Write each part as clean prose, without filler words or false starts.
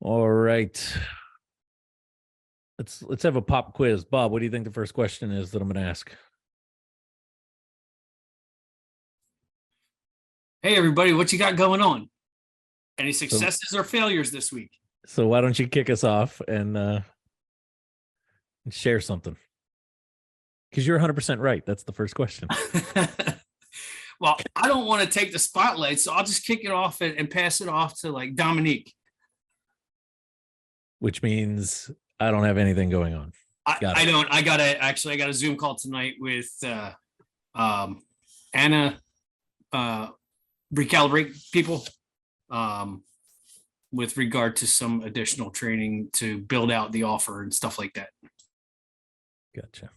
All right. Let's have a pop quiz. Bob, what do you think the first question is that I'm going to ask? Hey, everybody, what you got going on? Any successes or failures this week? So why don't you kick us off and share something? Because you're 100% right. That's the first question. Well, I don't want to take the spotlight, so I'll just kick it off and pass it off to like Dominique. Which means I don't have anything going on. I don't. I got a Zoom call tonight with Anna Recalibrate people with regard to some additional training to build out the offer and stuff like that. Gotcha.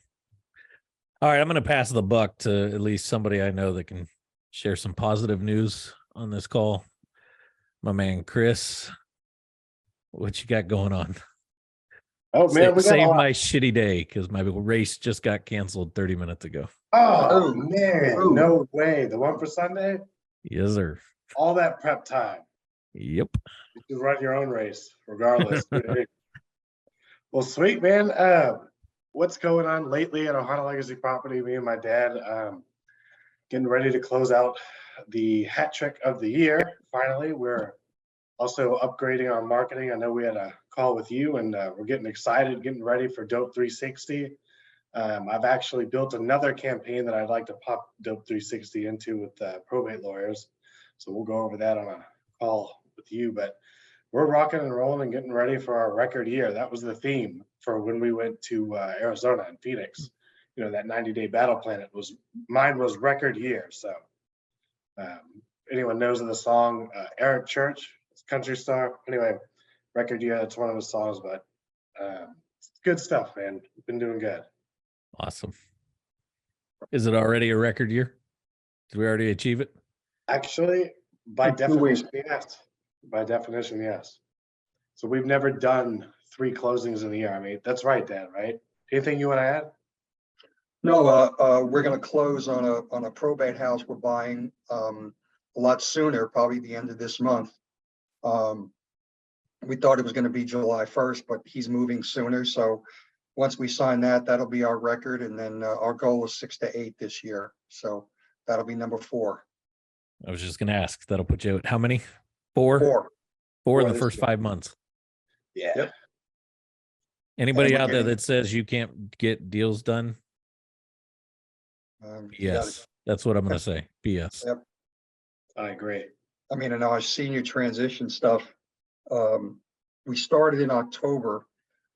All right, I'm going to pass the buck to at least somebody I know that can share some positive news on this call. My man, Chris, what you got going on? Oh, man, save my shitty day because my race just got canceled 30 minutes ago. Oh, man, no way. The one for Sunday? Yes, sir. All that prep time. Yep. You can run your own race regardless. Well, sweet, man. What's going on lately at Ohana Legacy Property? Me and my dad getting ready to close out the hat trick of the year. Finally, we're also upgrading our marketing. I know we had a call with you, and we're getting excited, getting ready for Dope 360. I've actually built another campaign that I'd like to pop Dope 360 into with probate lawyers. So we'll go over that on a call with you. But we're rocking and rolling and getting ready for our record year. That was the theme for when we went to Arizona and Phoenix. You know, that 90-day battle plan. Mine was record year. So anyone knows of the song Eric Church, it's country star. Anyway, record year. That's one of the songs, but it's good stuff, man. Been doing good. Awesome. Is it already a record year? Did we already achieve it? Actually, by definition, yes. By definition, yes. So we've never done 3 closings in a year. I mean, that's right, Dan, right? Anything you want to add? No, we're going to close on a probate house we're buying a lot sooner, probably the end of this month. We thought it was going to be July 1st, but he's moving sooner. So once we sign that, that'll be our record. And then our goal is 6 to 8 this year. So that'll be number 4. I was just going to ask. That'll put you at how many? 4? 4 in the first 5 months. Yeah. Yep. Anybody out there that says you can't get deals done? Yes, that's what I'm going to say. BS. Yep. I agree. I mean, in our senior transition stuff, we started in October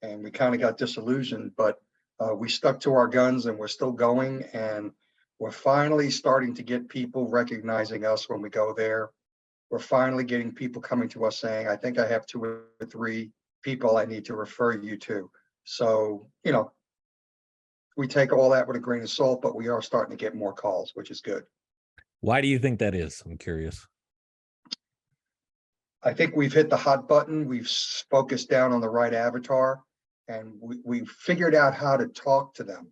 and we kind of got disillusioned, but we stuck to our guns and we're still going, and we're finally starting to get people recognizing us when we go there. We're finally getting people coming to us saying, I think I have 2 or 3 people I need to refer you to. So, you know, we take all that with a grain of salt, but we are starting to get more calls, which is good. Why do you think that is? I'm curious. I think we've hit the hot button. We've focused down on the right avatar, and we've figured out how to talk to them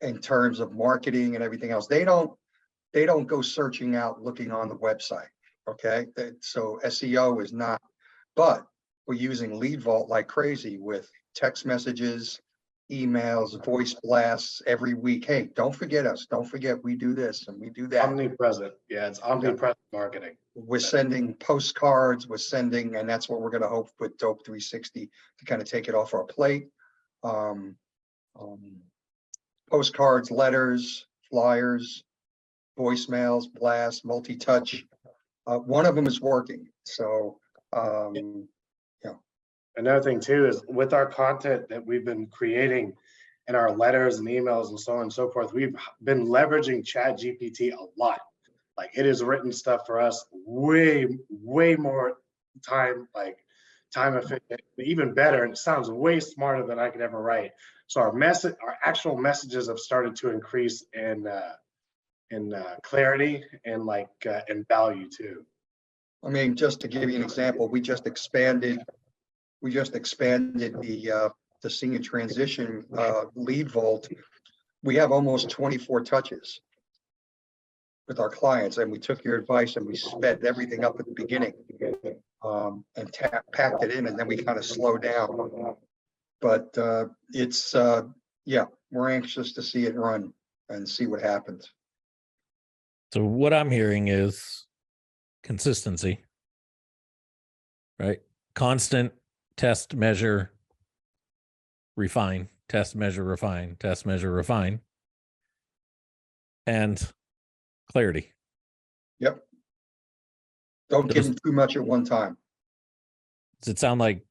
in terms of marketing and everything else. They don't go searching out, looking on the website. Okay. So SEO is not, but we're using Lead Vault like crazy with text messages, emails, voice blasts every week. Hey, don't forget us. Don't forget we do this and we do that. Omnipresent. Yeah, it's omnipresent marketing. We're sending postcards, and that's what we're going to hope with Dope 360 to kind of take it off our plate. Postcards, letters, flyers, voicemails, blasts, multi-touch. One of them is working. So, Another thing too is with our content that we've been creating in our letters and emails and so on and so forth, we've been leveraging ChatGPT a lot. Like, it has written stuff for us way more time efficient, even better, and it sounds way smarter than I could ever write. So our actual messages have started to increase in clarity and in value too. I mean, just to give you an example, we just expanded the senior transition Lead Vault. We have almost 24 touches with our clients, and we took your advice and we sped everything up at the beginning. and packed it in, and then we kind of slowed down. But it's yeah, we're anxious to see it run and see what happens. So what I'm hearing is consistency, right? Constant test, measure, refine, test, measure, refine, test, measure, refine, and clarity. Yep. Don't get in too much at one time. Does it sound like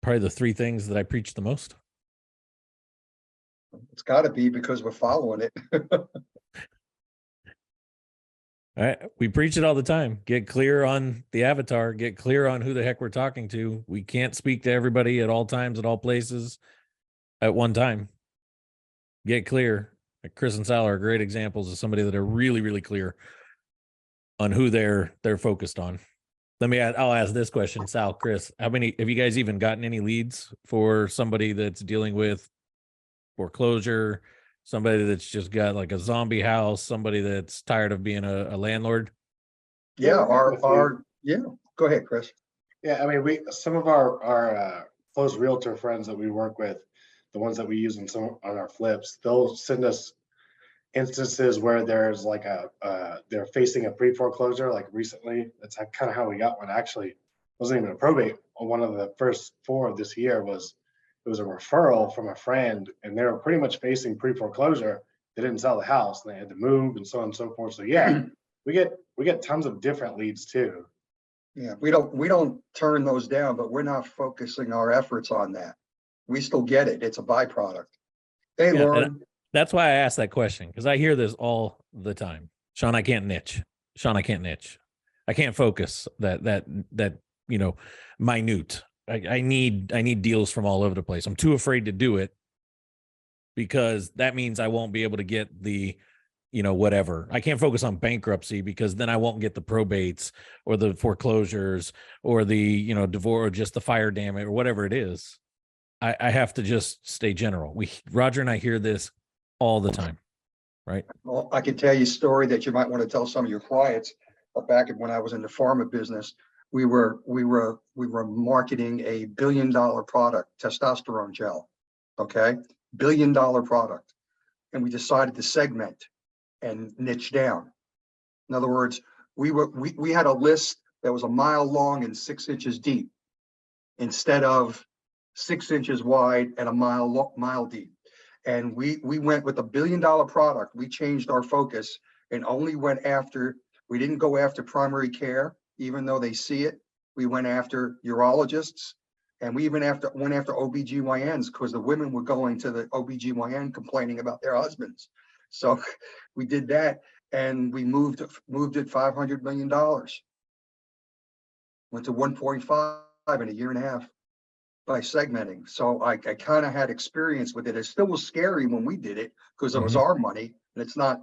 probably the three things that I preach the most? It's got to be, because we're following it. All right. We preach it all the time. Get clear on the avatar, get clear on who the heck we're talking to. We can't speak to everybody at all times, at all places at one time. Get clear. Like Chris and Sal are great examples of somebody that are really, really clear on who they're focused on. I'll ask this question, Sal, Chris, have you guys even gotten any leads for somebody that's dealing with foreclosure, somebody that's just got like a zombie house, somebody that's tired of being a landlord? Yeah, yeah. Go ahead, Chris. Yeah, I mean, some of our close realtor friends that we work with, the ones that we use on our flips, they'll send us instances where there's like they're facing a pre-foreclosure. Like recently, that's kind of how we got one. Actually, it wasn't even a probate. One of the first 4 of this year was a referral from a friend, and they were pretty much facing pre-foreclosure. They didn't sell the house, and they had to move, and so on and so forth. So yeah, we get tons of different leads too. Yeah, we don't turn those down, but we're not focusing our efforts on that. We still get it. It's a byproduct. Hey, Yeah, Lauren. that's why I asked that question, because I hear this all the time. Shawn, I can't niche. Shawn, I can't niche. I can't focus that minute. I need deals from all over the place. I'm too afraid to do it because that means I won't be able to get the, whatever. I can't focus on bankruptcy because then I won't get the probates or the foreclosures or the, divorce or just the fire damage or whatever it is. I have to just stay general. Roger and I hear this all the time, right? Well, I can tell you a story that you might want to tell some of your clients. Back when I was in the pharma business, we were marketing a $1 billion product, testosterone gel. Okay, $1 billion product, and we decided to segment and niche down. In other words, we had a list that was 1 mile long and 6 inches deep, instead of 6 inches wide and 1 mile deep. And we went with a $1 billion product. We changed our focus and only we didn't go after primary care, even though they see it. We went after urologists, and we even went after OBGYNs, because the women were going to the OBGYN complaining about their husbands. So we did that, and we moved it $500 million. Went to 1.5 in a year and a half by segmenting. So I kind of had experience with it. It still was scary when we did it, because it was our money, and it's not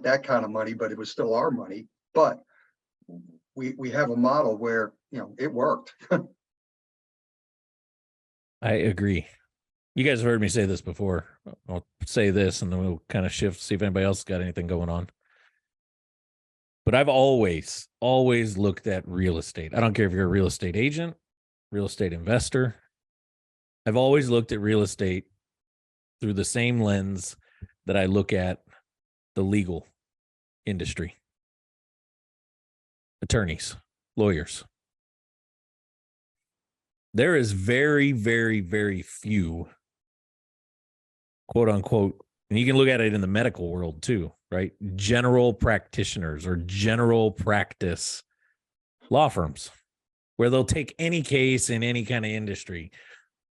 that kind of money, but it was still our money. But we have a model where, it worked. I agree. You guys have heard me say this before. I'll say this and then we'll kind of shift, see if anybody else got anything going on. But I've always looked at real estate. I don't care if you're a real estate agent, real estate investor. I've always looked at real estate through the same lens that I look at the legal industry. Attorneys, lawyers. There is very, very, very few, quote unquote, and you can look at it in the medical world too, right? General practitioners or general practice law firms where they'll take any case in any kind of industry.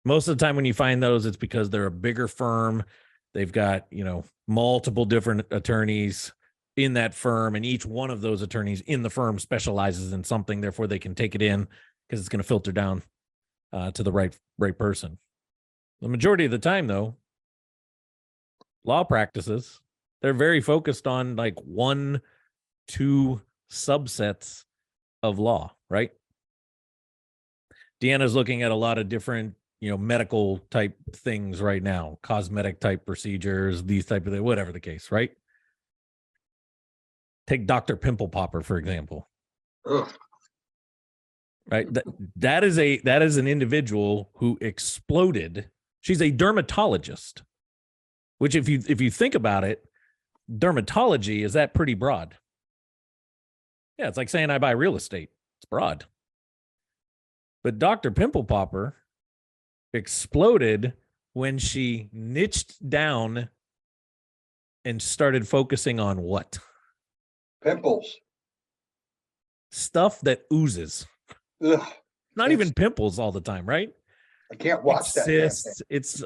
Most of the time when you find those, it's because they're a bigger firm. They've got, multiple different attorneys in that firm, and each one of those attorneys in the firm specializes in something. Therefore, they can take it in because it's going to filter down to the right person. The majority of the time, though, law practices, they're very focused on like 1-2 subsets of law, right? Deanna's looking at a lot of different, medical type things right now, cosmetic type procedures, these type of things, whatever the case, right? Take Dr. Pimple Popper, for example. Ugh. right? That is an individual who exploded. She's a dermatologist, which if you think about it, dermatology is that pretty broad. Yeah, it's like saying I buy real estate. It's broad. But Dr. Pimple Popper exploded when she niched down and started focusing on what? Pimples. Stuff that oozes. Ugh, Not even pimples all the time, right? I can't watch that damn thing. It's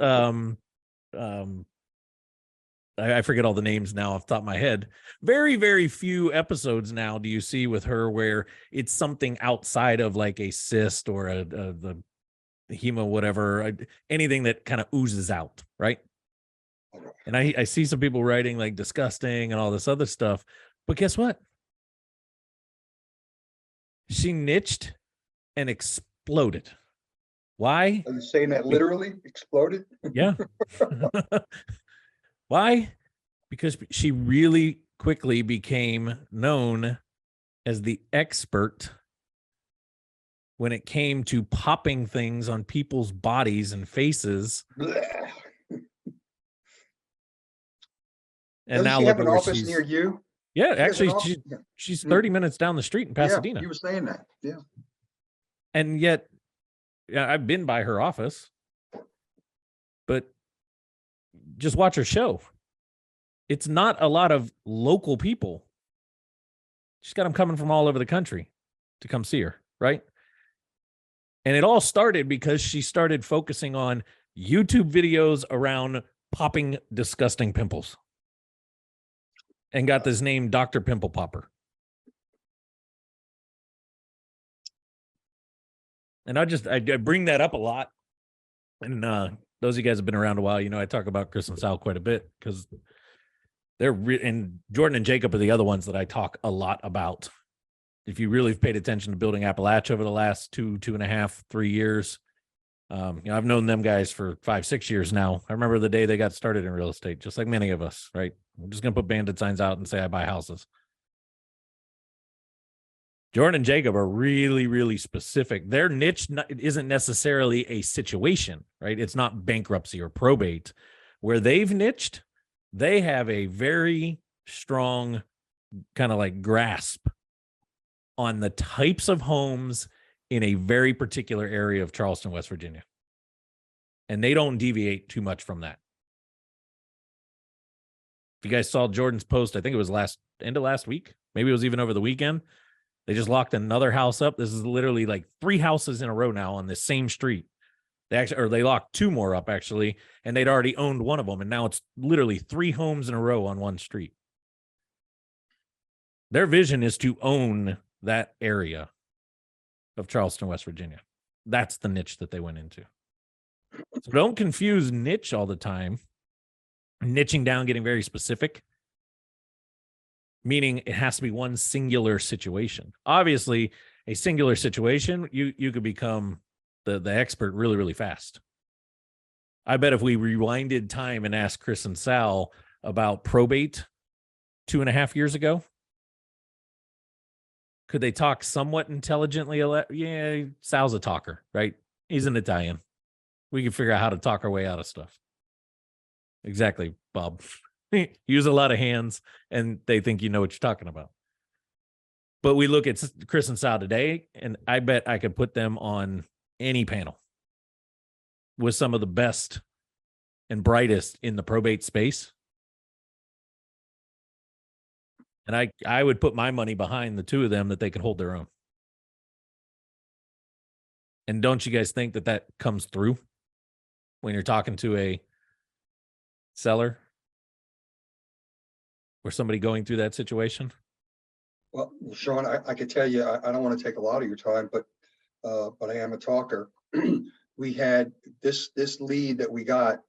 I forget all the names now off the top of my head. Very, very few episodes now do you see with her where it's something outside of like a cyst or the hemo, whatever, anything that kind of oozes out, right? And I see some people writing like disgusting and all this other stuff, but guess what? She niched and exploded. Why? Are you saying that literally exploded? Yeah. Why? Because she really quickly became known as the expert when it came to popping things on people's bodies and faces. Blech. And Doesn't now she look have at an where office she's. near you? Yeah, She has an actually, office- yeah. she's 30 minutes down the street in Pasadena. Yeah, you were saying that. Yeah. And yet, yeah, I've been by her office, but just watch her show. It's not a lot of local people. She's got them coming from all over the country to come see her, right? And it all started because she started focusing on YouTube videos around popping disgusting pimples and got this name Dr. Pimple Popper. And I bring that up a lot. And those of you guys have been around a while, you know, I talk about Chris and Sal quite a bit because and Jordan and Jacob are the other ones that I talk a lot about. If you really paid attention to building Appalachia over the last 2.5, 3 years, you know, I've known them guys for 5, 6 years now. I remember the day they got started in real estate, just like many of us, right? I'm just going to put bandit signs out and say I buy houses. Jordan and Jacob are really, really specific. Their niche isn't necessarily a situation, right? It's not bankruptcy or probate. Where they've niched, they have a very strong kind of like grasp on the types of homes in a very particular area of Charleston, West Virginia. And they don't deviate too much from that. If you guys saw Jordan's post, I think it was end of last week. Maybe it was even over the weekend. They just locked another house up. This is literally like 3 houses in a row now on this same street. They locked 2 more up actually, and they'd already owned one of them. And now it's literally 3 homes in a row on one street. Their vision is to own that area of Charleston, West Virginia. That's the niche that they went into. So don't confuse niche all the time. Niching down, getting very specific, meaning it has to be one singular situation. Obviously, a singular situation, you could become the expert really, really fast. I bet if we rewinded time and asked Chris and Sal about probate 2.5 years ago, could they talk somewhat intelligently? Yeah, Sal's a talker, right? He's an Italian. We can figure out how to talk our way out of stuff. Exactly, Bob. Use a lot of hands and they think you know what you're talking about. But we look at Chris and Sal today, and I bet I could put them on any panel with some of the best and brightest in the probate space. And I would put my money behind the 2 of them that they could hold their own. And don't you guys think that comes through when you're talking to a seller or somebody going through that situation? Well, Shawn, I could tell you, I don't want to take a lot of your time, but I am a talker. We had this lead that we got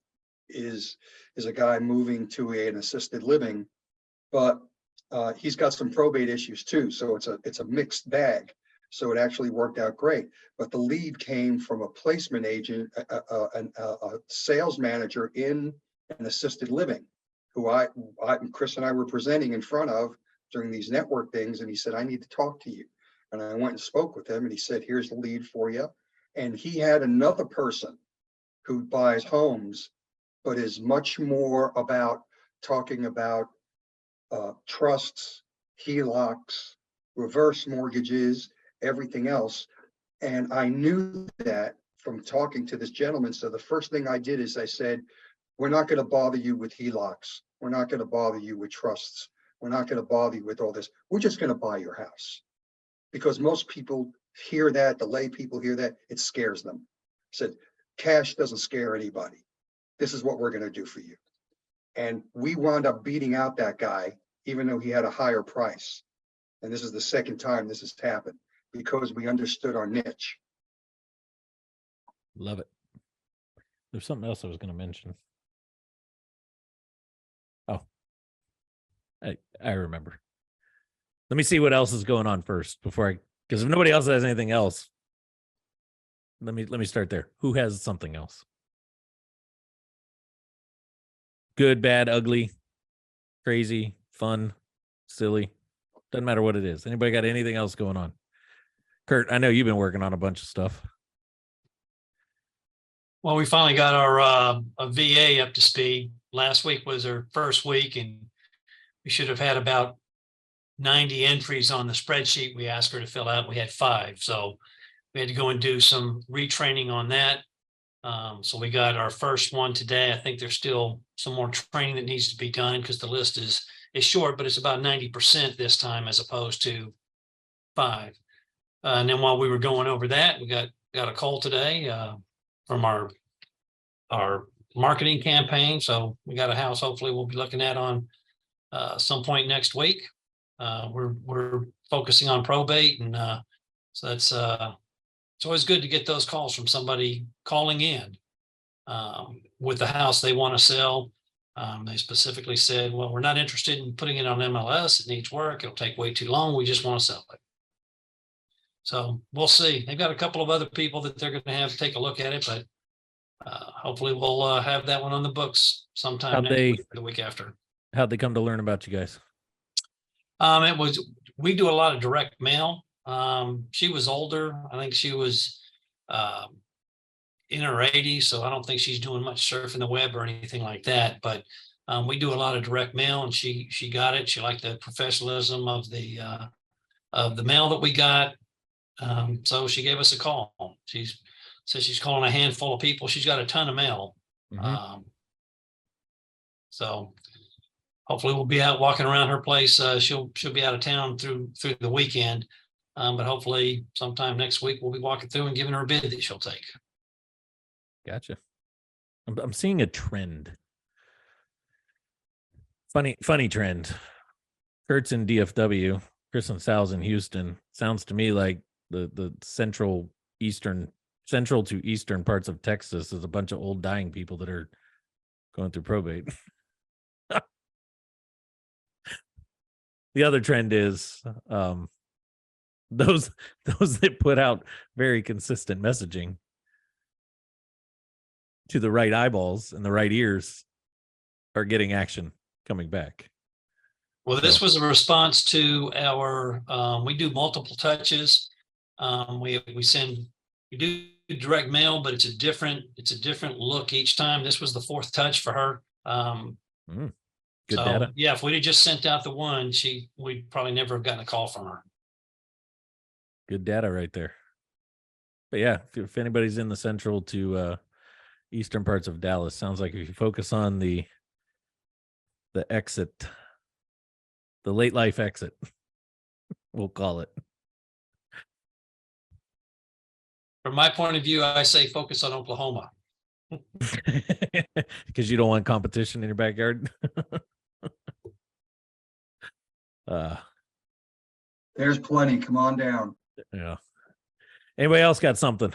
is a guy moving to an assisted living, but he's got some probate issues too. So it's a mixed bag. So it actually worked out great. But the lead came from a placement agent, a sales manager in an assisted living, who Chris and I were presenting in front of during these network things. And he said, I need to talk to you. And I went and spoke with him and he said, here's the lead for you. And he had another person who buys homes, but is much more about talking about trusts, HELOCs, reverse mortgages, everything else. And I knew that from talking to this gentleman. So the first thing I did is I said, we're not going to bother you with HELOCs. We're not going to bother you with trusts. We're not going to bother you with all this. We're just going to buy your house. Because most people hear that, the lay people hear that, it scares them. I said, cash doesn't scare anybody. This is what we're going to do for you. And we wound up beating out that guy, even though he had a higher price. And this is the second time this has happened because we understood our niche. Love it. There's something else I was going to mention. Oh, I remember. Let me see what else is going on first before because if nobody else has anything else, let me start there. Who has something else? Good, bad, ugly, crazy, fun, silly. Doesn't matter what it is. Anybody got anything else going on? Kurt, I know you've been working on a bunch of stuff. Well, we finally got our a VA up to speed. Last week was our first week, and we should have had about 90 entries on the spreadsheet we asked her to fill out. We had 5, so we had to go and do some retraining on that. So we got our first one today. I think there's still some more training that needs to be done because the list is short, but it's about 90% this time as opposed to 5. And then while we were going over that, we got a call today from our marketing campaign. So we got a house hopefully we'll be looking at on some point next week. We're focusing on probate, and so that's it's always good to get those calls from somebody calling in with the house they want to sell. They specifically said, well, we're not interested in putting it on MLS. It needs work. It'll take way too long. We just want to sell it. So we'll see. They've got a couple of other people that they're going to have to take a look at it, but hopefully we'll have that one on the books sometime next week or the week after. How'd they come to learn about you guys? We do a lot of direct mail. She was older. I think she was in her 80s, so I don't think she's doing much surfing the web or anything like that. But we do a lot of direct mail, and she got it. She liked the professionalism of the mail that we got. So she gave us a call. She says she's calling a handful of people. She's got a ton of mail. Mm-hmm. So hopefully we'll be out walking around her place. She'll be out of town through the weekend. But hopefully sometime next week we'll be walking through and giving her a bid that she'll take. Gotcha. I'm seeing a trend. Funny trend. Kurt's in DFW. Chris and Sal's in Houston. Sounds to me like the central to eastern parts of Texas is a bunch of old dying people that are going through probate. The other trend is those that put out very consistent messaging to the right eyeballs and the right ears are getting action coming back. Well, this was a response to our we do multiple touches. We do direct mail, but it's a different look each time. This was the 4th touch for her. Good so, data. Yeah, if we'd have just sent out the one, we'd probably never have gotten a call from her. Good data right there. But yeah, if anybody's in the central to eastern parts of Dallas, sounds like if you focus on the exit, the late life exit, we'll call it. From my point of view, I say focus on Oklahoma. Because you don't want competition in your backyard. There's plenty. Come on down. Yeah. Anybody else got something?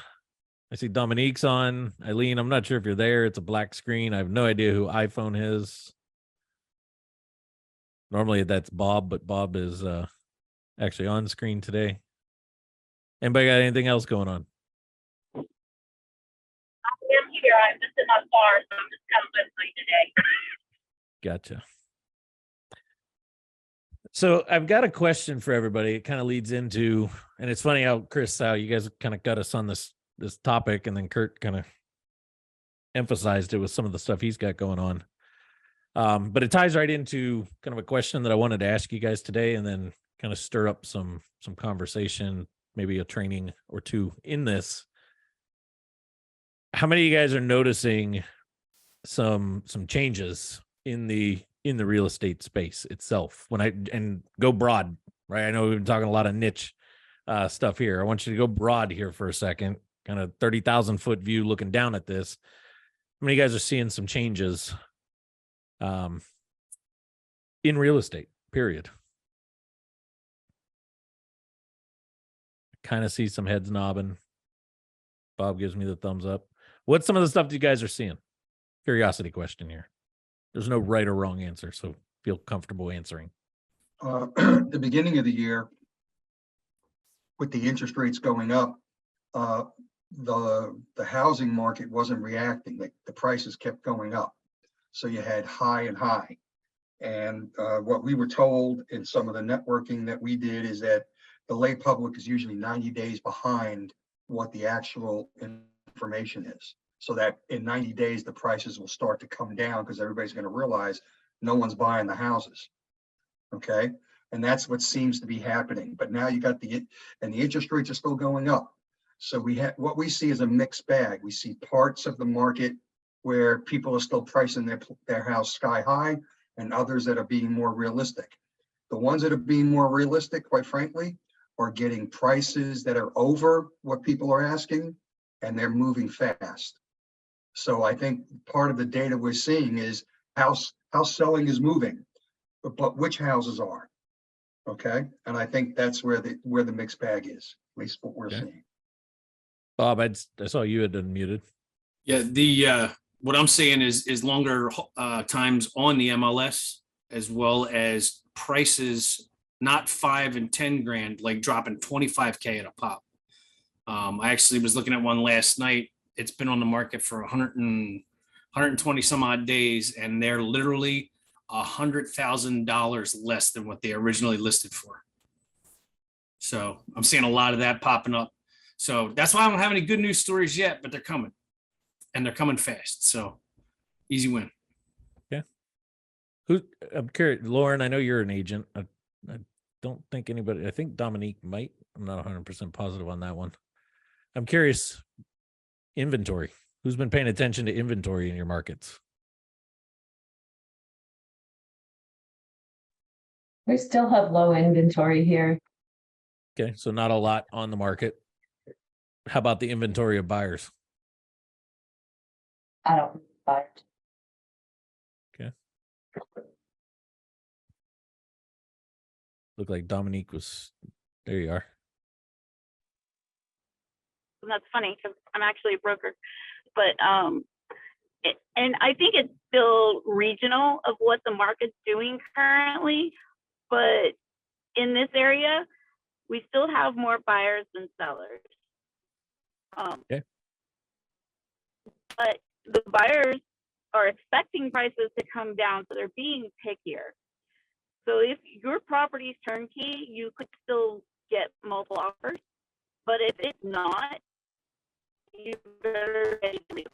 I see Dominique's on. Eileen, I'm not sure if you're there. It's a black screen. I have no idea who iPhone is. Normally that's Bob, but Bob is actually on screen today. Anybody got anything else going on? I'm here. I'm just in my car, so I'm just kind of listening today. Gotcha. So I've got a question for everybody. It kind of leads into And it's funny how Chris, how you guys kind of got us on this topic, and then Kurt kind of emphasized it with some of the stuff he's got going on. But it ties right into kind of a question that I wanted to ask you guys today, and then kind of stir up some conversation, maybe a training or two in this. How many of you guys are noticing some changes in the real estate space itself? And go broad, right? I know we've been talking a lot of niche stuff here. I want you to go broad here for a second, kind of 30,000 foot view looking down at this. How many of you guys are seeing some changes in real estate, period? Kind of see some heads nodding. Bob gives me the thumbs up. What's some of the stuff that you guys are seeing? Curiosity question here. There's no right or wrong answer, so feel comfortable answering. The beginning of the year, with the interest rates going up, the housing market wasn't reacting. The prices kept going up. So you had high and high. And what we were told in some of the networking that we did is that the lay public is usually 90 days behind what the actual information is. So that in 90 days, the prices will start to come down because everybody's going to realize no one's buying the houses. Okay. And that's what seems to be happening. But now you got the interest rates are still going up. So what we see is a mixed bag. We see parts of the market where people are still pricing their house sky high, and others that are being more realistic. The ones that are being more realistic, quite frankly, are getting prices that are over what people are asking, and they're moving fast. So I think part of the data we're seeing is house selling is moving, but which houses are, okay? And I think that's where the mixed bag is, at least what we're seeing. Bob, I saw you had unmuted. Yeah, what I'm saying is longer times on the MLS, as well as prices, not 5 and 10 grand, like dropping 25K at a pop. I actually was looking at one last night. It's been on the market for 120 some odd days, and they're literally $100,000 less than what they originally listed for. So I'm seeing a lot of that popping up. So that's why I don't have any good news stories yet, but they're coming, and they're coming fast. So easy win. Yeah. I'm curious, Lauren, I know you're an agent. I don't think anybody, I think Dominique might, I'm not 100% positive on that one. I'm curious, inventory. Who's been paying attention to inventory in your markets? We still have low inventory here. Okay, so not a lot on the market. How about the inventory of buyers? I don't buy it. Okay. Look like Dominique was, there you are. And that's funny because I'm actually a broker, but and I think it's still regional of what the market's doing currently, but in this area, we still have more buyers than sellers. Okay. But the buyers are expecting prices to come down, so they're being pickier. So if your property's turnkey, you could still get multiple offers, but if it's not, you better get it.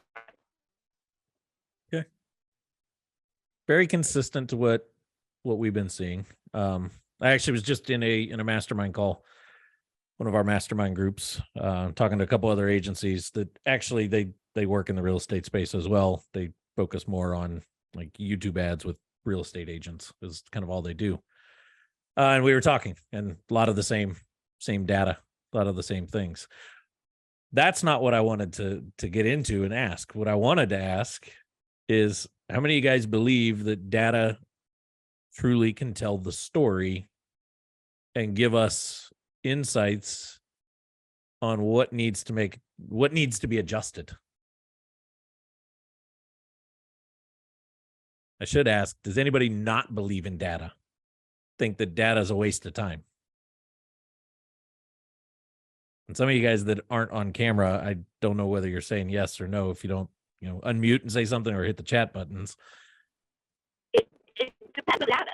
Okay. Very consistent to what we've been seeing. I actually was just in a mastermind call, one of our mastermind groups, talking to a couple other agencies that actually they work in the real estate space as well. They focus more on like YouTube ads with real estate agents is kind of all they do. And we were talking, and a lot of the same data, a lot of the same things. That's not what I wanted to get into and ask. What I wanted to ask is, how many of you guys believe that data truly can tell the story and give us insights on what needs to be adjusted? I should ask, does anybody not believe in data? Think that data is a waste of time? And some of you guys that aren't on camera, I don't know whether you're saying yes or no. If you don't, unmute and say something or hit the chat buttons. It depends on the data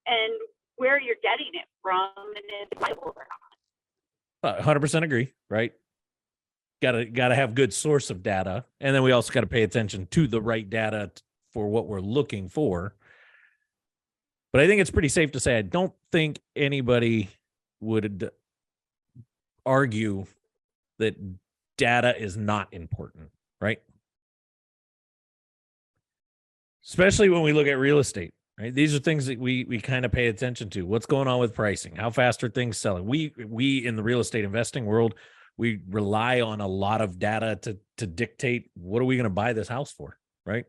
and where you're getting it from and if it's reliable or not. 100% agree, right? Gotta have good source of data, and then we also got to pay attention to the right data for what we're looking for. But I think it's pretty safe to say I don't think anybody would argue that data is not important, right? Especially when we look at real estate, right? These are things that we kind of pay attention to. What's going on with pricing? How fast are things selling? We in the real estate investing world, we rely on a lot of data to dictate what are we going to buy this house for, right?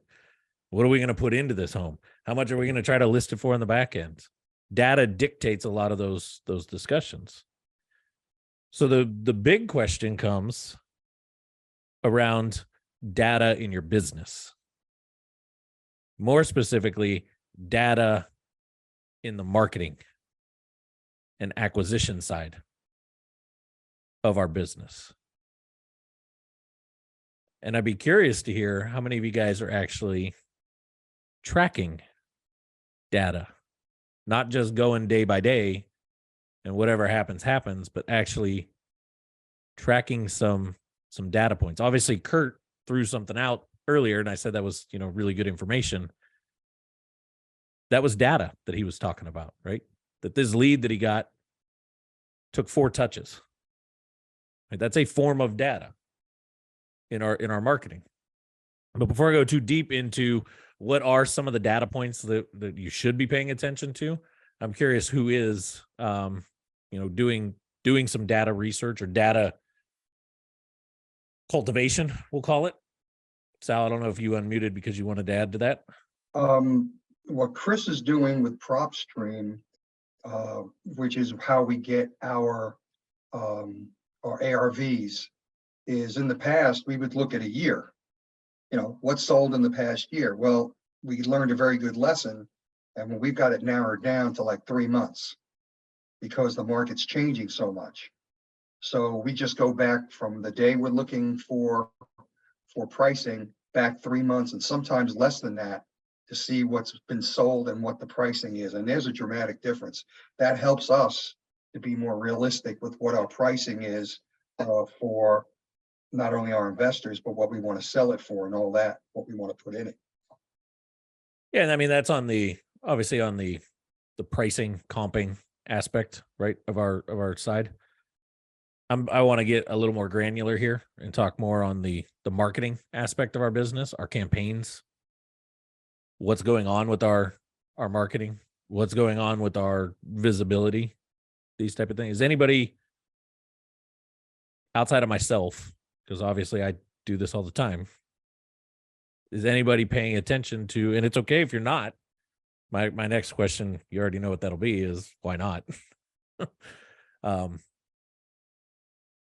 What are we going to put into this home? How much are we going to try to list it for on the back end? Data dictates a lot of those discussions. So the big question comes around data in your business. More specifically, data in the marketing and acquisition side of our business. And I'd be curious to hear how many of you guys are actually tracking data, not just going day by day and whatever happens, but actually tracking some data points. Obviously, Kurt threw something out earlier, and I said that was, really good information. That was data that he was talking about, right? That this lead that he got took 4 touches. Right? That's a form of data in our marketing. But before I go too deep into what are some of the data points that you should be paying attention to, I'm curious who is doing some data research or data cultivation, we'll call it. Sal, I don't know if you unmuted because you wanted to add to that. What Chris is doing with PropStream, which is how we get our ARVs, is in the past, we would look at a year, what's sold in the past year. Well, we learned a very good lesson, and we've got it narrowed down to like 3 months because the market's changing so much. So we just go back from the day we're looking for pricing back 3 months, and sometimes less than that, to see what's been sold and what the pricing is. And there's a dramatic difference. That helps us to be more realistic with what our pricing is for not only our investors, but what we want to sell it for and all that, what we want to put in it. Yeah, and I mean that's obviously on the pricing comping aspect, right, of our side. I want to get a little more granular here and talk more on the marketing aspect of our business, our campaigns, what's going on with our marketing, what's going on with our visibility, these type of things. Is anybody outside of myself, because obviously I do this all the time, is anybody paying attention to, and it's okay if you're not, my next question, you already know what that'll be, is why not?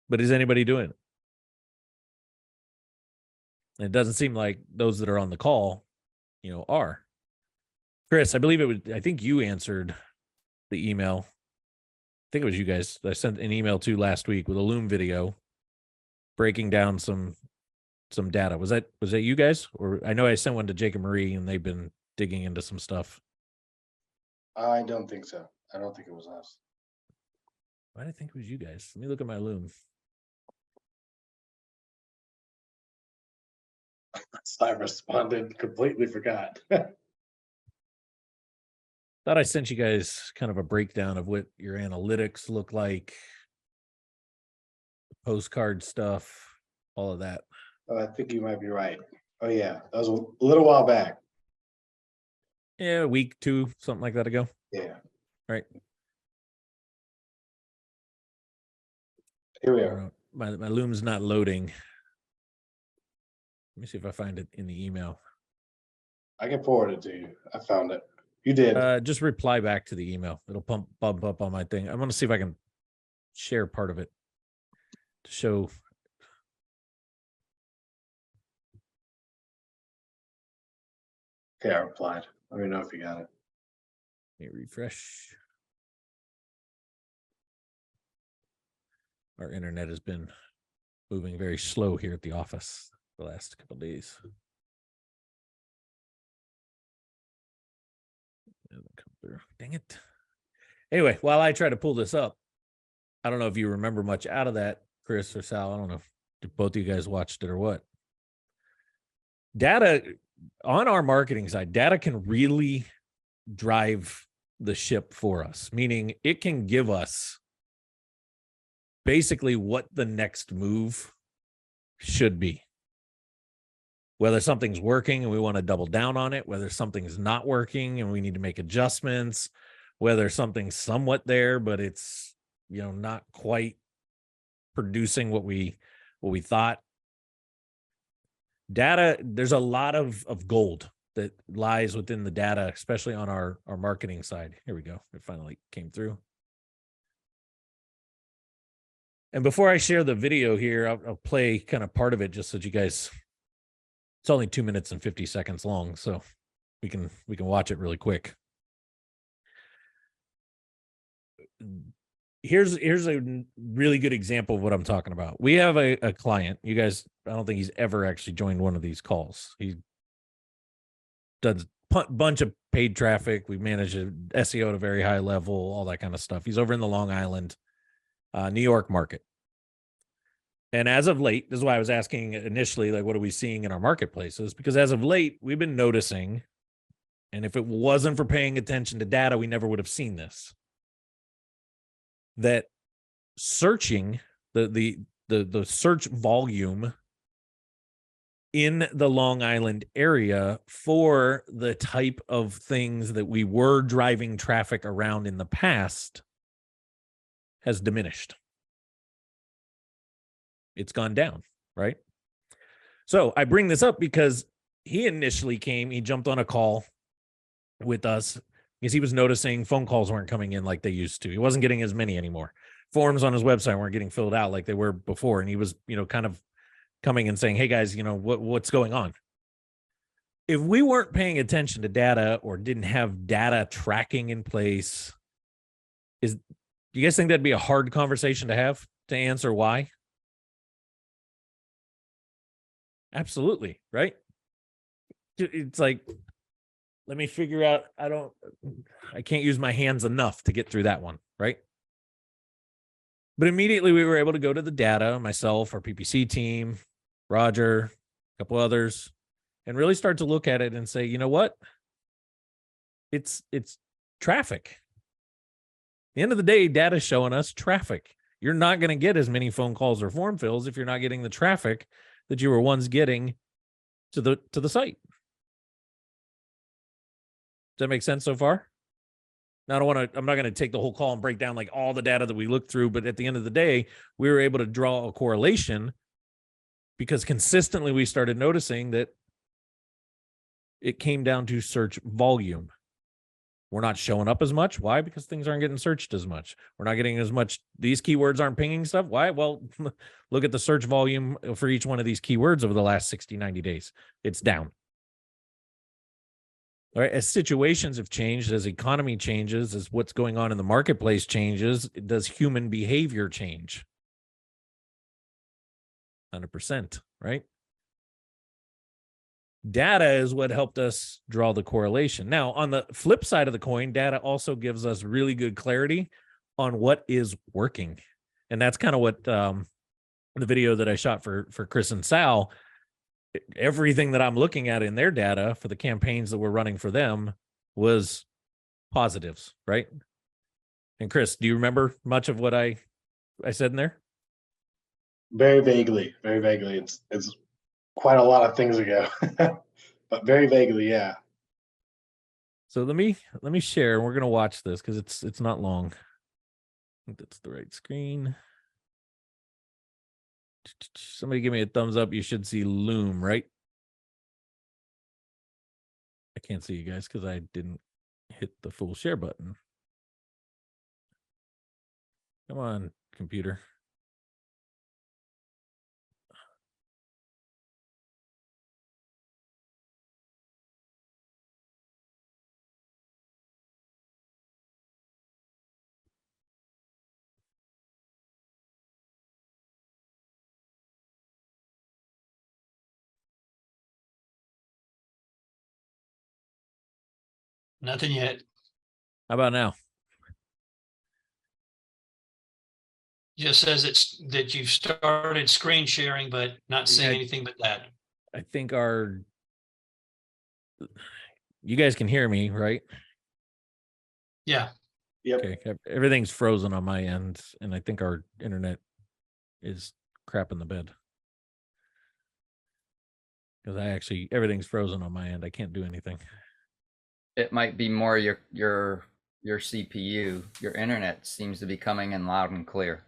But is anybody doing it? And it doesn't seem like those that are on the call, are. Chris, I think you answered the email. I think it was you guys that I sent an email to last week with a Loom video breaking down some data. Was that you guys? Or I know I sent one to Jake and Marie and they've been digging into some stuff. I don't think so. I don't think it was us. Why did I think it was you guys? Let me look at my Loom. I responded, completely forgot. Thought I sent you guys kind of a breakdown of what your analytics look like, postcard stuff, all of that. Oh, I think you might be right. Oh yeah, that was a little while back. Yeah, a week, 2, something like that ago. Yeah. Right. Here we are. My Loom's not loading. Let me see if I find it in the email. I can forward it to you. I found it. You did. Just reply back to the email. It'll bump up on my thing. I'm going to see if I can share part of it to show. Okay, I replied. Let me know if you got it. Let me refresh. Our internet has been moving very slow here at the office the last couple of days. Dang it. Anyway, while I try to pull this up, I don't know if you remember much out of that, Chris or Sal. I don't know if both of you guys watched it or what. Data on our marketing side, data can really drive the ship for us, meaning it can give us basically what the next move should be. Whether something's working and we want to double down on it, whether something's not working and we need to make adjustments, whether something's somewhat there, but it's, not quite producing what we thought. Data, there's a lot of gold that lies within the data, especially on our marketing side. Here we go. It finally came through. And before I share the video here, I'll play kind of part of it just so that you guys, it's only 2 minutes and 50 seconds long, so we can watch it really quick. Here's a really good example of what I'm talking about. We have a client. You guys, I don't think he's ever actually joined one of these calls. He does a bunch of paid traffic. We manage SEO at a very high level, all that kind of stuff. He's over in the Long Island, New York market. And as of late, this is why I was asking initially, like, what are we seeing in our marketplaces? Because as of late, we've been noticing, and if it wasn't for paying attention to data, we never would have seen this, that searching, the search volume in the Long Island area for the type of things that we were driving traffic around in the past has diminished. It's gone down, right? So I bring this up because he initially he jumped on a call with us because he was noticing phone calls weren't coming in like they used to. He wasn't getting as many anymore. Forms on his website weren't getting filled out like they were before. And he was, kind of coming and saying, hey guys, what's going on? If we weren't paying attention to data or didn't have data tracking in place, do you guys think that'd be a hard conversation to have to answer why? Absolutely, right? It's like, let me figure out, I can't use my hands enough to get through that one, right? But immediately we were able to go to the data, myself, our PPC team, Roger, a couple others, and really start to look at it and say, you know what? It's traffic. At the end of the day, data is showing us traffic. You're not going to get as many phone calls or form fills if you're not getting the traffic that you were once getting to the site. Does that make sense so far? Now, I'm not going to take the whole call and break down like all the data that we looked through, but at the end of the day, we were able to draw a correlation because consistently we started noticing that it came down to search volume. We're not showing up as much. Why? Because things aren't getting searched as much. We're not getting as much. These keywords aren't pinging stuff. Why? Well, look at the search volume for each one of these keywords over the last 60, 90 days. It's down. All right. As situations have changed, as economy changes, as what's going on in the marketplace changes, does human behavior change? 100%, right? Data is what helped us draw the correlation. Now, on the flip side of the coin, data also gives us really good clarity on what is working. And that's kind of what the video that I shot for Chris and Sal, everything that I'm looking at in their data for the campaigns that we're running for them was positives, right? And Chris, do you remember much of what I said in there? Very vaguely, very vaguely. It's quite a lot of things ago, but very vaguely, yeah. So let me share. We're gonna watch this because it's not long. I think that's the right screen. Somebody give me a thumbs up. You should see Loom, right? I can't see you guys because I didn't hit the full share button. Come on, computer. Nothing yet. How about now? just says that you've started screen sharing, but not seeing Yeah. anything but that. I think you guys can hear me, right? Yeah. Yep. Okay. Everything's frozen on my end, and I think our internet is crap in the bed. Because everything's frozen on my end. I can't do anything. It might be more your CPU. Your internet seems to be coming in loud and clear.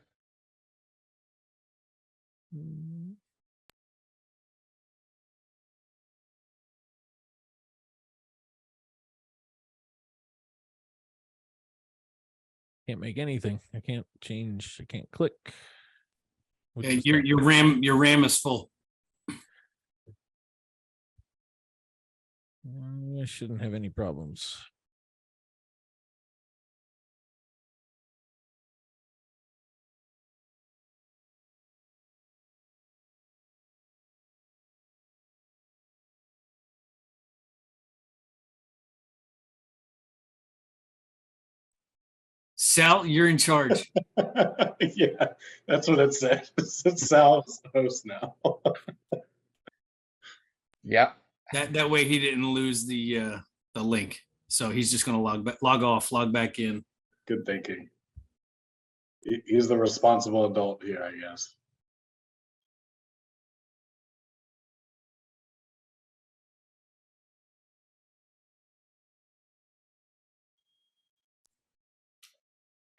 Can't make anything. I can't change. I can't click. Which Yeah, is your RAM is full. I shouldn't have any problems. Sal, you're in charge. Yeah, that's what it said. It said Sal's host now. Yep. That way he didn't lose the link. So he's just going to log off, log back in. Good thinking. He's the responsible adult here, I guess.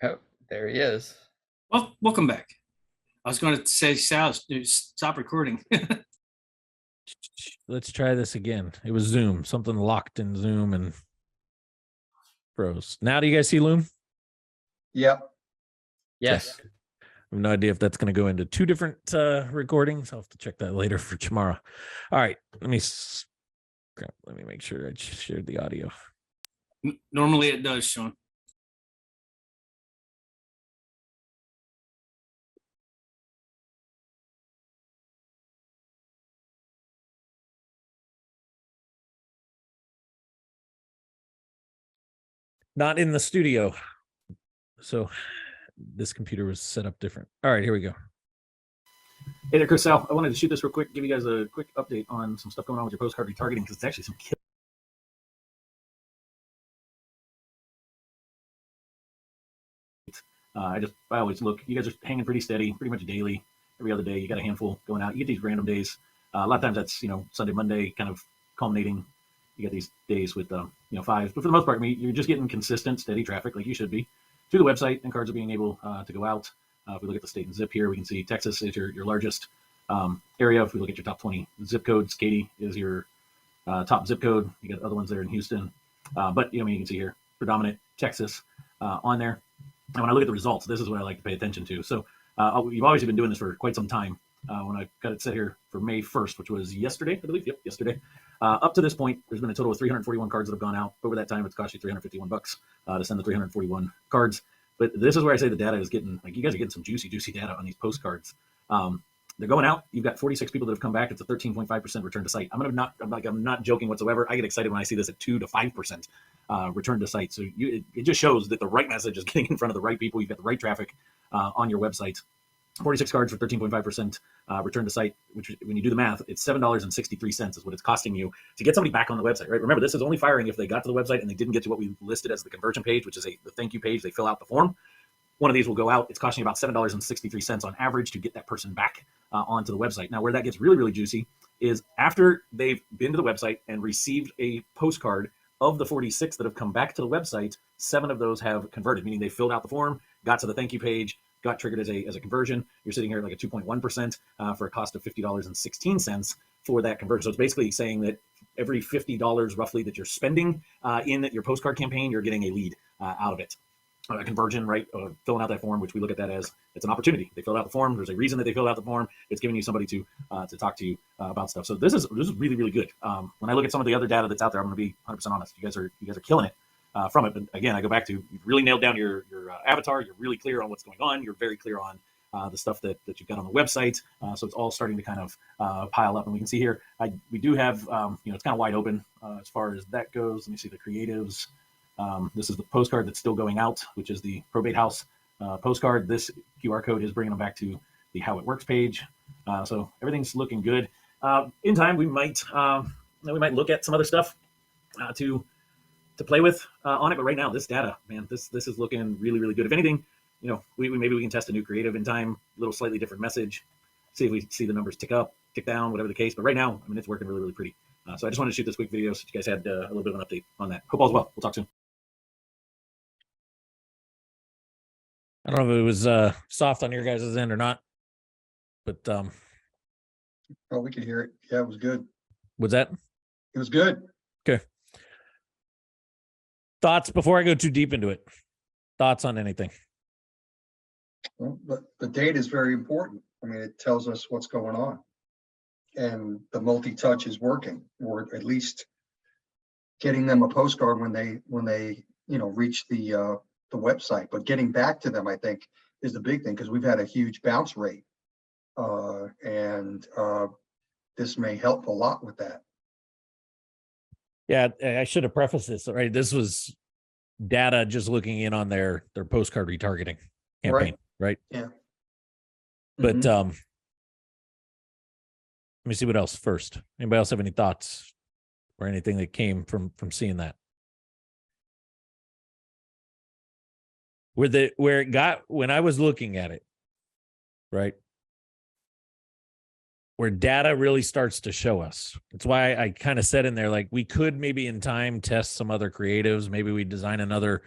Oh, there he is. Well, welcome back. I was going to say, Sal, stop recording. Let's try this again. It was Zoom. Something locked in Zoom and froze. Now do you guys see Loom? Yep. Yes. I have no idea if that's going to go into two different recordings. I'll have to check that later for tomorrow. All right. Let me make sure I shared the audio. Normally it does, Shawn. Not in the studio. So this computer was set up different. All right, here we go. Hey there, Chris Sal. I wanted to shoot this real quick, give you guys a quick update on some stuff going on with your postcard retargeting, because it's actually some I always look, you guys are hanging pretty steady, pretty much daily. Every other day, you got a handful going out. You get these random days. A lot of times that's, Sunday, Monday, kind of culminating. You get these days with, fives. But for the most part, you're just getting consistent, steady traffic like you should be to the website, and cards are being able to go out. If we look at the state and zip here, we can see Texas is your largest area. If we look at your top 20 zip codes, Katy is your top zip code. You got other ones there in Houston. But, you can see here, predominant Texas on there. And when I look at the results, this is what I like to pay attention to. So you've obviously been doing this for quite some time. When I got it set here for May 1st, which was yesterday, I believe. Yep, yesterday. Up to this point, there's been a total of 341 cards that have gone out. Over that time, it's cost you $351 to send the 341 cards. But this is where I say the data is getting, you guys are getting some juicy data on these postcards. They're going out. You've got 46 people that have come back. It's a 13.5% return to site. I'm not joking whatsoever. I get excited when I see this at 2 to 5% return to site. So it just shows that the right message is getting in front of the right people. You've got the right traffic on your website. 46 cards for 13.5% return to site, which when you do the math, it's $7.63 is what it's costing you to get somebody back on the website, right? Remember, this is only firing if they got to the website and they didn't get to what we listed as the conversion page, which is the thank you page. They fill out the form. One of these will go out. It's costing you about $7.63 on average to get that person back onto the website. Now, where that gets really, really juicy is after they've been to the website and received a postcard. Of the 46 that have come back to the website, 7 of those have converted, meaning they filled out the form, got to the thank you page, got triggered as a conversion. You're sitting here at like a 2.1% for a cost of $50.16 for that conversion. So it's basically saying that every $50 roughly that you're spending in your postcard campaign, you're getting a lead out of it. A conversion, right? Filling out that form, which we look at that as it's an opportunity. They filled out the form. There's a reason that they filled out the form. It's giving you somebody to talk to you about stuff. So this is really, really good. When I look at some of the other data that's out there, I'm going to be 100% honest. You guys are killing it from it. But again, I go back to you've really nailed down your avatar. You're really clear on what's going on. You're very clear on the stuff that you've got on the website. So it's all starting to kind of pile up. And we can see here, we do have, it's kind of wide open as far as that goes. Let me see the creatives. This is the postcard that's still going out, which is the probate house postcard. This QR code is bringing them back to the How It Works page. So everything's looking good. In time, we might look at some other stuff to play with on it. But right now, this data, man, this is looking really, really good. If anything, maybe we can test a new creative in time, a little slightly different message, see if we see the numbers tick up, tick down, whatever the case. But right now, I mean, it's working really, really pretty. So I just wanted to shoot this quick video so you guys had a little bit of an update on that. Hope all's well. We'll talk soon. I don't know if it was soft on your guys' end or not, but Oh, we could hear it. Yeah, it was good. was that It was good. okay? Thoughts before I go too deep into it? Thoughts on anything? Well, the data is very important. I mean, it tells us what's going on. And the multi-touch is working, or at least getting them a postcard when they reach the website. But getting back to them, I think, is the big thing, because we've had a huge bounce rate. And this may help a lot with that. Yeah, I should have prefaced this, right? This was data just looking in on their postcard retargeting campaign, right? Yeah. But Mhm. Let me see what else first. Anybody else have any thoughts or anything that came from seeing that? Where it got when I was looking at it, right? Where data really starts to show us. That's why I kind of said in there, like, we could maybe in time test some other creatives. Maybe we design another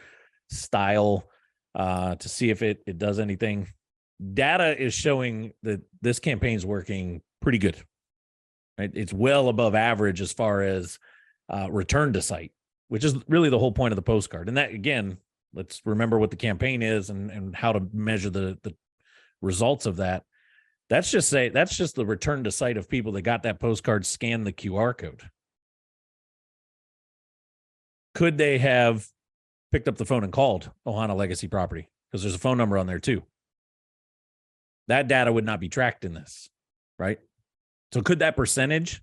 style to see if it does anything. Data is showing that this campaign is working pretty good. Right? It's well above average as far as return to site, which is really the whole point of the postcard. And that, again, let's remember what the campaign is and how to measure the results of that. That's just the return to site of people that got that postcard, scanned the QR code. Could they have picked up the phone and called Ohana Legacy Property? Because there's a phone number on there too. That data would not be tracked in this, right? So could that percentage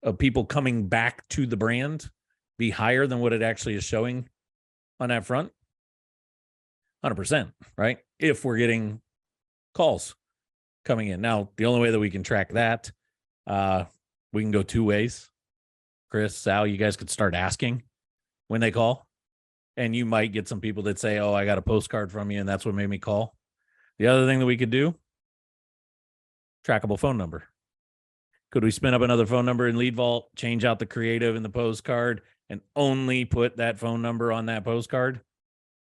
of people coming back to the brand be higher than what it actually is showing on that front? 100%, right? If we're getting calls coming in. Now, the only way that we can track that, we can go two ways. Chris, Sal, you guys could start asking when they call, and you might get some people that say, oh, I got a postcard from you, and that's what made me call. The other thing that we could do, trackable phone number. Could we spin up another phone number in Lead Vault, change out the creative in the postcard, and only put that phone number on that postcard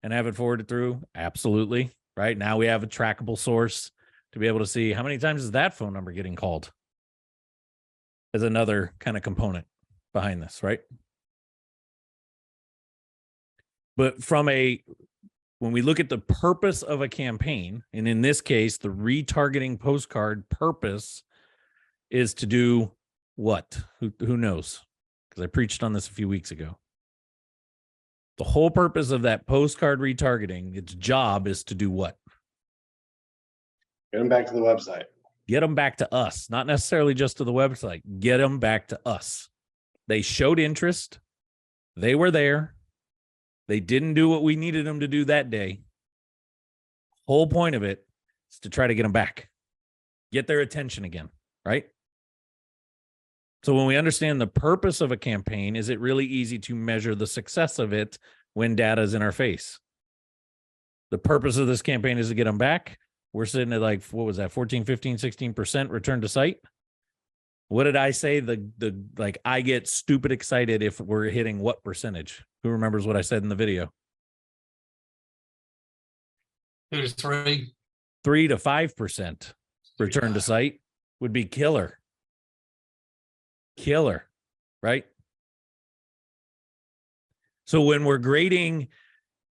and have it forwarded through? Absolutely. Right now we have a trackable source to be able to see how many times is that phone number getting called as another kind of component behind this, right? But when we look at the purpose of a campaign, and in this case, the retargeting postcard purpose is to do what? Who knows? Because I preached on this a few weeks ago. The whole purpose of that postcard retargeting, its job is to do what? Get them back to the website. Get them back to us, not necessarily just to the website. Get them back to us. They showed interest. They were there. They didn't do what we needed them to do that day. Whole point of it is to try to get them back, get their attention again, right? So when we understand the purpose of a campaign, is it really easy to measure the success of it when data is in our face? The purpose of this campaign is to get them back. We're sitting at like, what was that? 14, 15, 16% return to site. What did I say? Like I get stupid excited if we're hitting what percentage? Who remembers what I said in the video? 2 to 3. 3 to 5% return to site would be killer. Killer, right? So when we're grading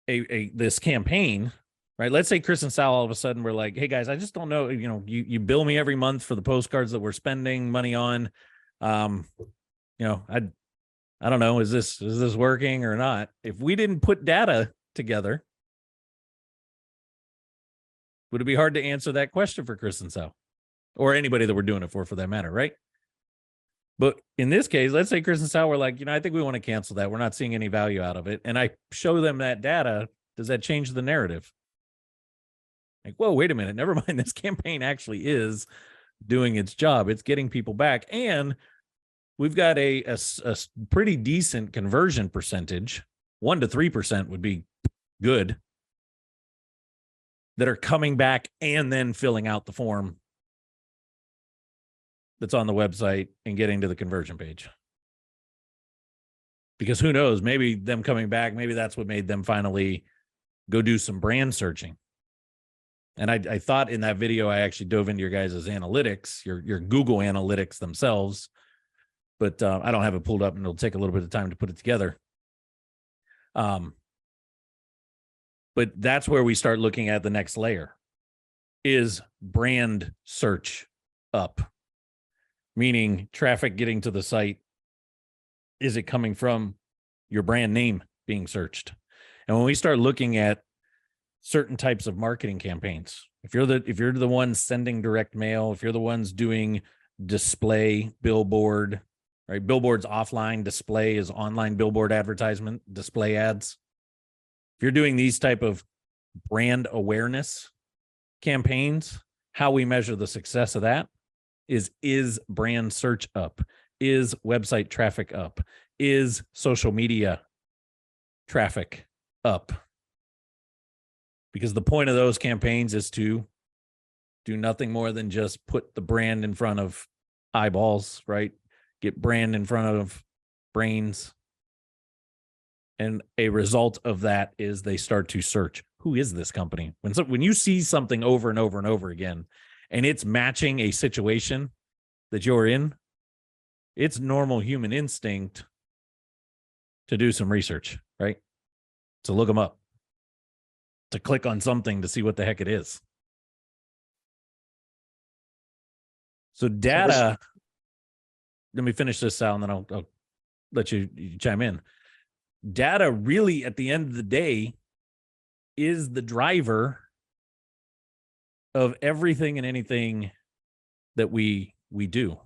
this campaign, right? Let's say Chris and Sal all of a sudden were like, hey guys, I just don't know, you bill me every month for the postcards that we're spending money on. I don't know, is this working or not? If we didn't put data together, would it be hard to answer that question for Chris and Sal? Or anybody that we're doing it for that matter, right? But in this case, let's say Chris and Sal were like, I think we want to cancel that. We're not seeing any value out of it. And I show them that data. Does that change the narrative? Like, whoa, wait a minute. Never mind. This campaign actually is doing its job. It's getting people back. And we've got a pretty decent conversion percentage. 1 to 3% would be good, that are coming back and then filling out the form that's on the website and getting to the conversion page. Because who knows, maybe them coming back, maybe that's what made them finally go do some brand searching. And I thought in that video, I actually dove into your guys' analytics, your Google analytics themselves, but I don't have it pulled up, and it'll take a little bit of time to put it together. But that's where we start looking at the next layer. Is brand search up? Meaning traffic getting to the site. Is it coming from your brand name being searched? And when we start looking at certain types of marketing campaigns, if you're the ones sending direct mail, if you're the ones doing display, billboard, right? Billboard's offline, display is online billboard advertisement, display ads. If you're doing these type of brand awareness campaigns, how we measure the success of that is brand search up? Is website traffic up? Is social media traffic up? Because the point of those campaigns is to do nothing more than just put the brand in front of eyeballs, right? Get brand in front of brains. And a result of that is they start to search. Who is this company? When you see something over and over and over again, and it's matching a situation that you're in, it's normal human instinct to do some research, right? To look them up, to click on something to see what the heck it is. So data, let me finish this, Sal, and then I'll let you chime in. Data really, at the end of the day, is the driver of everything and anything that we do.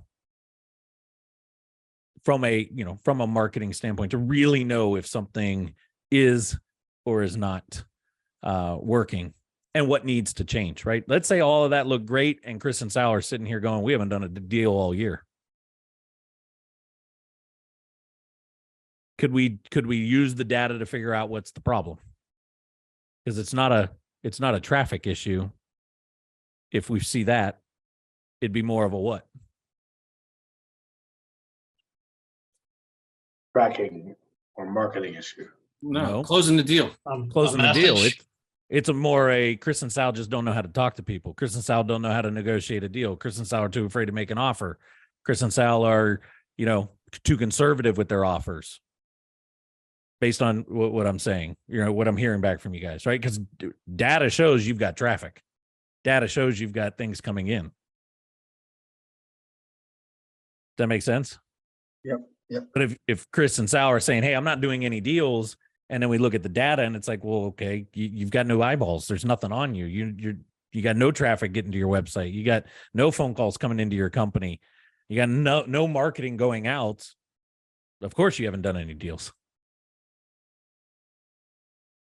From a marketing standpoint, to really know if something is or is not working and what needs to change, right? Let's say all of that looked great and Chris and Sal are sitting here going, we haven't done a deal all year. Could we use the data to figure out what's the problem? Because it's not a traffic issue. If we see that, it'd be more of a what? Tracking or marketing issue. No, closing the deal. Closing the deal. It's a Chris and Sal just don't know how to talk to people. Chris and Sal don't know how to negotiate a deal. Chris and Sal are too afraid to make an offer. Chris and Sal are, too conservative with their offers. Based on what I'm saying, what I'm hearing back from you guys, right? Because data shows you've got traffic. Data shows you've got things coming in. Does that make sense? Yep. But if Chris and Sal are saying, hey, I'm not doing any deals, and then we look at the data and it's like, well, okay, you've got no eyeballs. There's nothing on you. You got no traffic getting to your website. You got no phone calls coming into your company. You got no marketing going out. Of course, you haven't done any deals.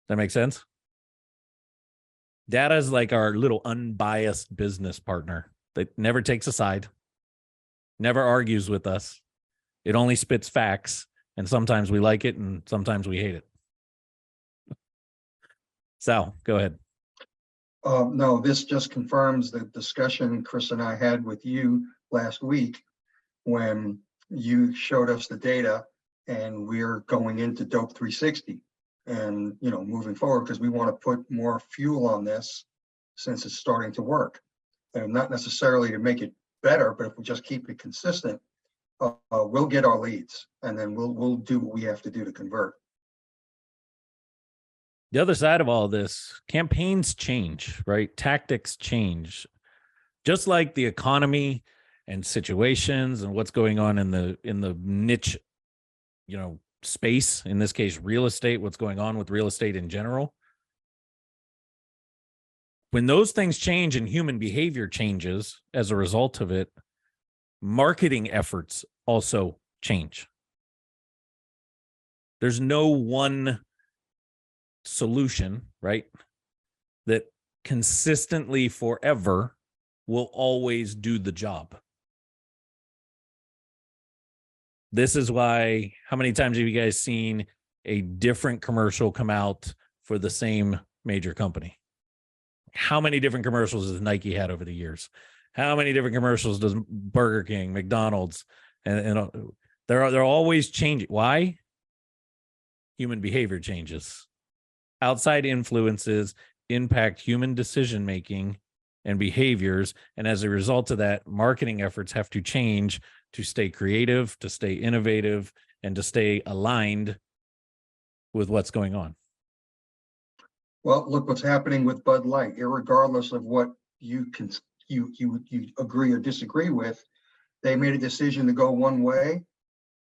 That makes sense? Data is like our little unbiased business partner that never takes a side, never argues with us. It only spits facts, and sometimes we like it and sometimes we hate it. Sal, go ahead. No, this just confirms the discussion Chris and I had with you last week when you showed us the data, and we're going into Dope 360 and, moving forward, because we want to put more fuel on this since it's starting to work, and not necessarily to make it better, but if we just keep it consistent, we'll get our leads, and then we'll do what we have to do to convert. The other side of all this, campaigns change, right? Tactics change. Just like the economy and situations and what's going on in the niche, space, in this case, real estate, what's going on with real estate in general. When those things change and human behavior changes as a result of it, marketing efforts also change. There's no one solution, right, that consistently forever will always do the job. This is why, how many times have you guys seen a different commercial come out for the same major company? How many different commercials has Nike had over the years? How many different commercials does Burger King, McDonald's, and they're always changing. Why? Human behavior changes. Outside influences impact human decision making and behaviors, and as a result of that, marketing efforts have to change to stay creative, to stay innovative, and to stay aligned with what's going on. Well, look what's happening with Bud Light, irregardless of what you agree or disagree with. They made a decision to go one way.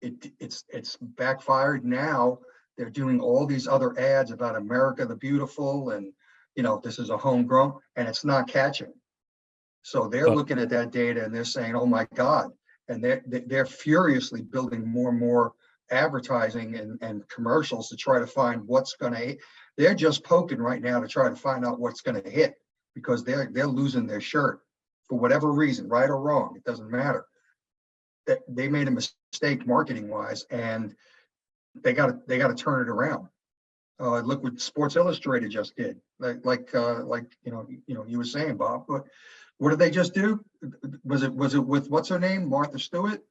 It's backfired. Now they're doing all these other ads about America the Beautiful, and this is a homegrown, and it's not catching. So they're looking at that data and they're saying, "Oh my God!" And they're furiously building more and more advertising and commercials to try to find what's going to. They're just poking right now to try to find out what's going to hit, because they're losing their shirt for whatever reason, right or wrong. It doesn't matter. That they made a mistake marketing wise, and they got to turn it around. Look what Sports Illustrated just did. Like you were saying, Bob. But what did they just do? Was it with what's her name, Martha Stewart?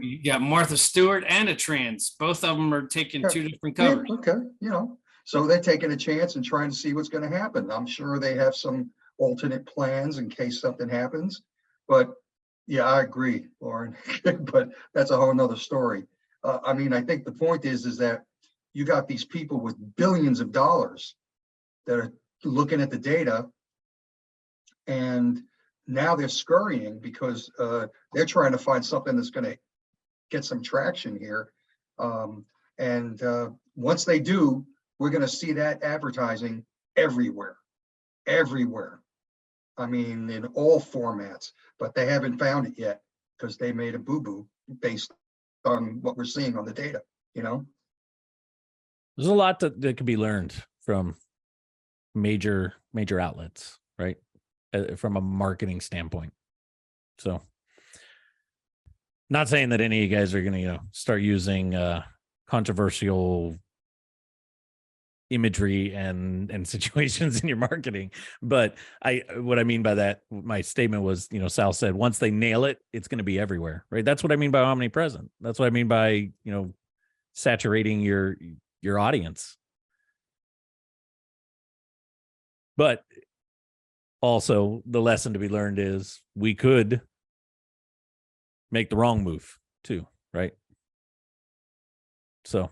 You got Martha Stewart and a trans. Both of them are taking two different covers. Yeah, okay, so they're taking a chance and trying to see what's going to happen. I'm sure they have some alternate plans in case something happens. But yeah, I agree, Lauren. But that's a whole nother story. I think the point is that you got these people with billions of dollars that are looking at the data, and now they're scurrying because they're trying to find something that's going to get some traction here. Once they do, we're going to see that advertising everywhere. In all formats, but they haven't found it yet because they made a boo-boo based on what we're seeing on the data. There's a lot that could be learned from major outlets, right? From a marketing standpoint. So, not saying that any of you guys are going to start using controversial imagery and situations in your marketing, but what I mean by that, my statement was, Sal said, once they nail it, it's going to be everywhere, right? That's what I mean by omnipresent. That's what I mean by saturating your audience. But also the lesson to be learned is we could make the wrong move too, right? So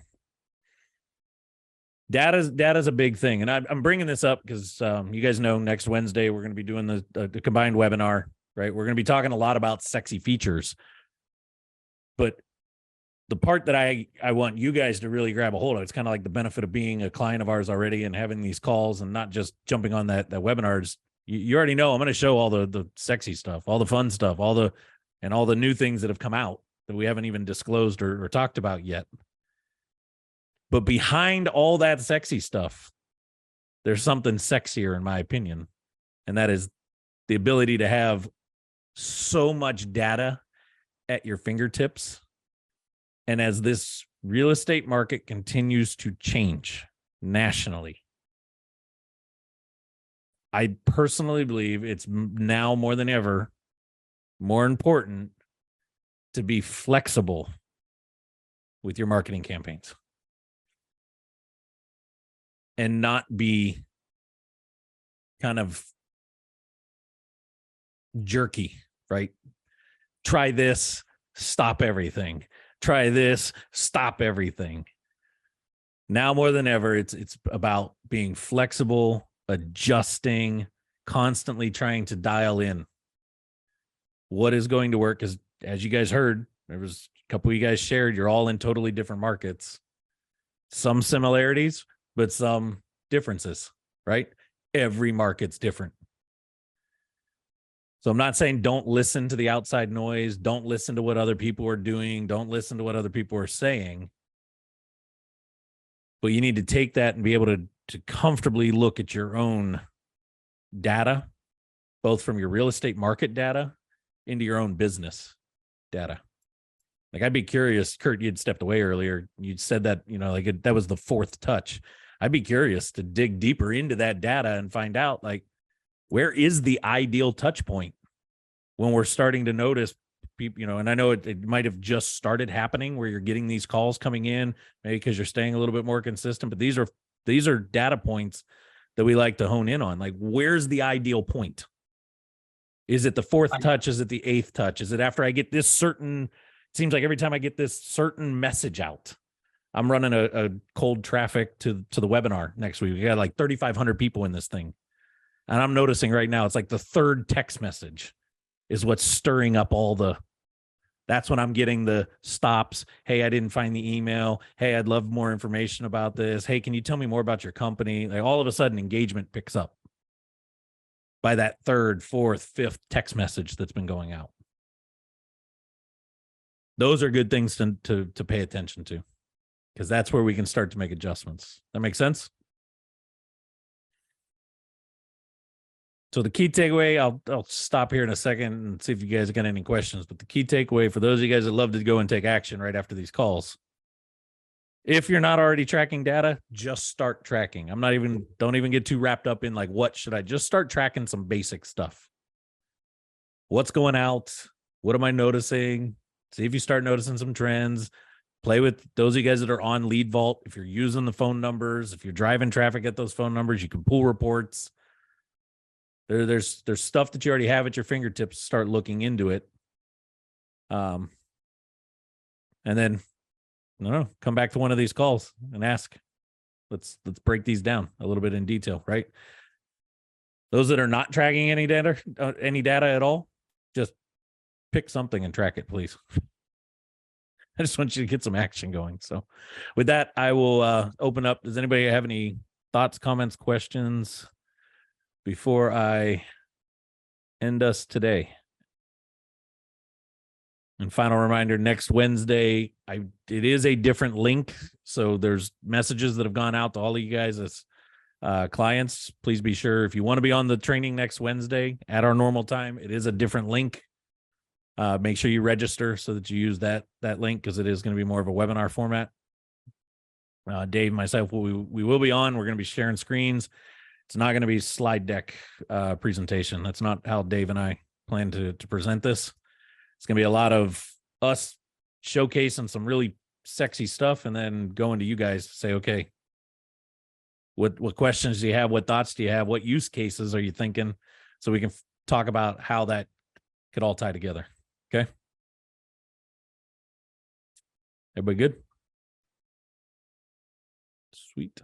data's a big thing. And I'm bringing this up because you guys know next Wednesday, we're going to be doing the combined webinar, right? We're going to be talking a lot about sexy features, but the part that I want you guys to really grab a hold of, it's kind of like the benefit of being a client of ours already and having these calls and not just jumping on that webinars. You already know I'm going to show all the sexy stuff, all the fun stuff, all the new things that have come out that we haven't even disclosed or talked about yet. But behind all that sexy stuff, there's something sexier, in my opinion, and that is the ability to have so much data at your fingertips. And as this real estate market continues to change nationally, I personally believe it's now more than ever more important to be flexible with your marketing campaigns and not be kind of jerky, right? Try this, stop everything. Try this, stop everything. Now more than ever, it's about being flexible, adjusting, constantly trying to dial in what is going to work. Because as you guys heard, there was a couple of you guys shared, you're all in totally different markets. Some similarities, but some differences, right? Every market's different. So I'm not saying don't listen to the outside noise. Don't listen to what other people are doing. Don't listen to what other people are saying. But you need to take that and be able to comfortably look at your own data, both from your real estate market data into your own business data. Like, I'd be curious, Kurt, you'd stepped away earlier. You said that, like that was the fourth touch. I'd be curious to dig deeper into that data and find out, like, where is the ideal touch point when we're starting to notice people, and I know it might have just started happening where you're getting these calls coming in, maybe because you're staying a little bit more consistent, but these are data points that we like to hone in on. Like, where's the ideal point? Is it the fourth touch? Is it the eighth touch? Is it after I get this certain, it seems like every time I get this certain message out, I'm running a cold traffic to the webinar next week. We got like 3,500 people in this thing. And I'm noticing right now, it's like the third text message is what's stirring up that's when I'm getting the stops. Hey, I didn't find the email. Hey, I'd love more information about this. Hey, can you tell me more about your company? Like, all of a sudden engagement picks up by that third, fourth, fifth text message that's been going out. Those are good things to pay attention to, because that's where we can start to make adjustments. That makes sense? So the key takeaway, I'll stop here in a second and see if you guys got any questions. But the key takeaway for those of you guys that love to go and take action right after these calls, if you're not already tracking data, just start tracking. Don't even get too wrapped up in like, what should I just start tracking some basic stuff. What's going out? What am I noticing? See if you start noticing some trends. Play with those of you guys that are on Lead Vault. If you're using the phone numbers, if you're driving traffic at those phone numbers, you can pull reports. There's stuff that you already have at your fingertips. Start looking into it. And then, I don't know, come back to one of these calls and ask. Let's break these down a little bit in detail, right? Those that are not tracking any data at all, just pick something and track it, please. I just want you to get some action going. So with that, I will open up. Does anybody have any thoughts, comments, questions before I end us today? And final reminder, next Wednesday, it is a different link. So there's messages that have gone out to all of you guys as clients. Please be sure, if you want to be on the training next Wednesday at our normal time, it is a different link. Make sure you register so that you use that link, because it is going to be more of a webinar format. Dave, myself, we will be on. We're going to be sharing screens. It's not going to be slide deck presentation. That's not how Dave and I plan to present this. It's going to be a lot of us showcasing some really sexy stuff and then going to you guys to say, okay, what questions do you have? What thoughts do you have? What use cases are you thinking? So we can talk about how that could all tie together. Okay. Everybody good? Sweet.